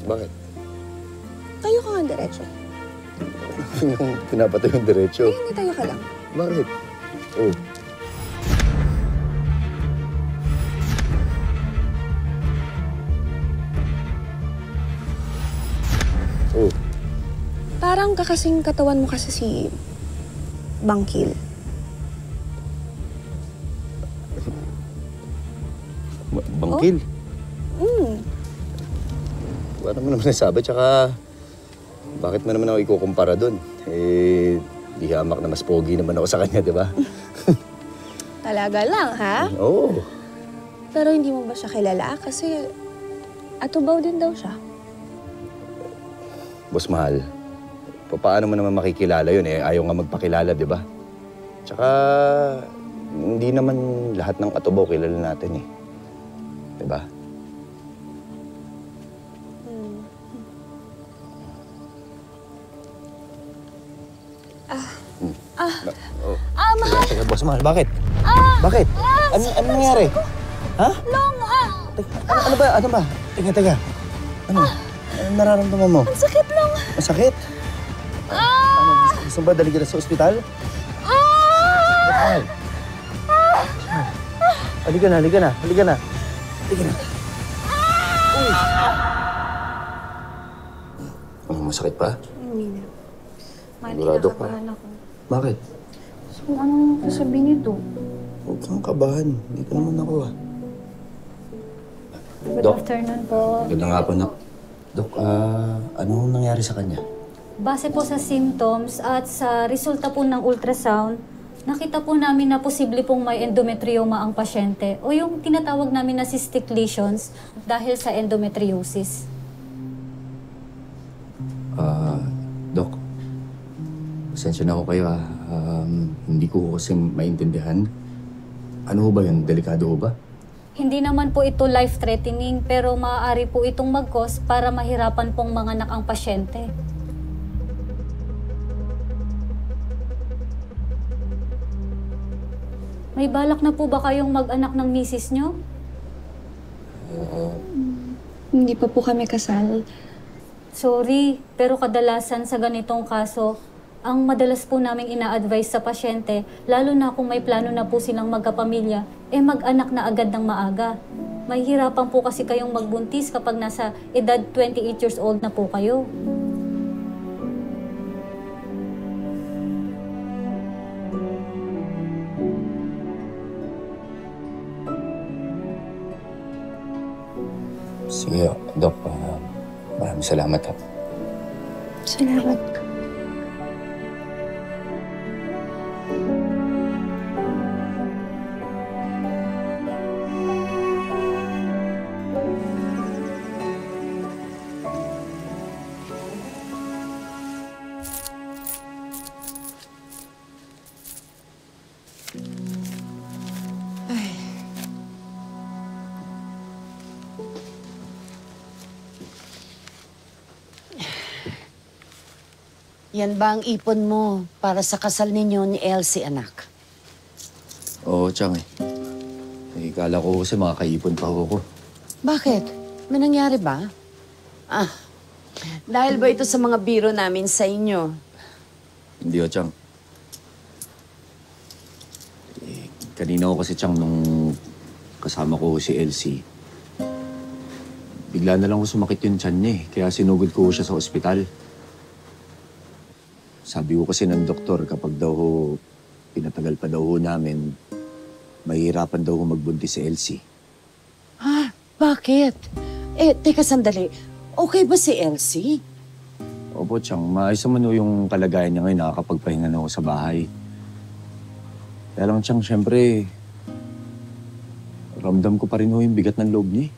Bakit? Tayo ka nga diretso. Yung pinapatay yung diretso. Ay, hindi tayo ka lang. Bakit? Oh. Oh. Parang kakasing katawan mo kasi si Bangkil. Bangkil? Wala mo naman nasabi, tsaka bakit mo naman ako ikukumpara doon? Eh, di hamak na mas pogi naman ako sa kanya, di ba? Talaga lang, ha? Oo. Pero hindi mo ba siya kilala? Kasi atubaw din daw siya. Boss Mahal, paano mo naman makikilala yun eh? Ayaw nga magpakilala, di ba? Tsaka, hindi naman lahat ng katubaw kilala natin eh. Di ba? Mahal! Teka, Boss Mahal, bakit? Bakit? Ano nangyari? Ha? Long, Ano ba? Teka. Ano nararamdaman mo? Ang sakit, Long. Masakit? Ano, gusto ba dali ka na sa ospital? Mahal. Halika na. Uy! Masakit pa? Hindi na. Sigurado ka? Ako. Bakit? So, anong sasabihin nito? Huwag kang kabahan. Hindi ka naman ako Good Dok. afternoon po. Ganda nga po, Nak. Dok, anong nangyari sa kanya? Base po sa symptoms at sa resulta po ng ultrasound, nakita po namin na posible pong may endometrioma ang pasyente o yung tinatawag namin na cystic lesions dahil sa endometriosis. Dok, pasensya na ako kayo hindi ko kasi maintindihan. Ano ba yun? Delikado ba? Hindi naman po ito life-threatening pero maaari po itong mag-cause para mahirapan pong manganak ang pasyente. May balak na po ba kayong mag-anak ng misis nyo? Hindi pa po kami kasal. Sorry, pero kadalasan sa ganitong kaso, ang madalas po naming ina-advise sa pasyente, lalo na kung may plano na po silang magkapamilya, mag-anak na agad ng maaga. Mahihirapan po kasi kayong magbuntis kapag nasa edad 28 years old na po kayo. Sige, Dok. Maraming salamat, ha. Salamat. Yan ba ang ipon mo para sa kasal ninyo ni Elsie, anak? Oo, Chang eh. Kala ko kasi makakaipon pa ako. Bakit? May nangyari ba? Dahil ba ito sa mga biro namin sa inyo? Hindi, Chang. Kanina ko kasi, Chang, nung kasama ko si Elsie, bigla na lang ko sumakit yung tiyan niya eh. Kaya sinugod ko siya sa ospital. Sabi ko kasi ng doktor, kapag daw pinatagal pa daw namin, mahihirapan daw magbuntis si Elsie. Bakit? Teka sandali. Okay ba si Elsie? Opo, Chang. Maayos naman yung kalagayan niya ngayon. Nakakapagpahinga na ako sa bahay. Kaya lang, Chang, syempre, ramdam ko pa rin yung bigat ng loob niya.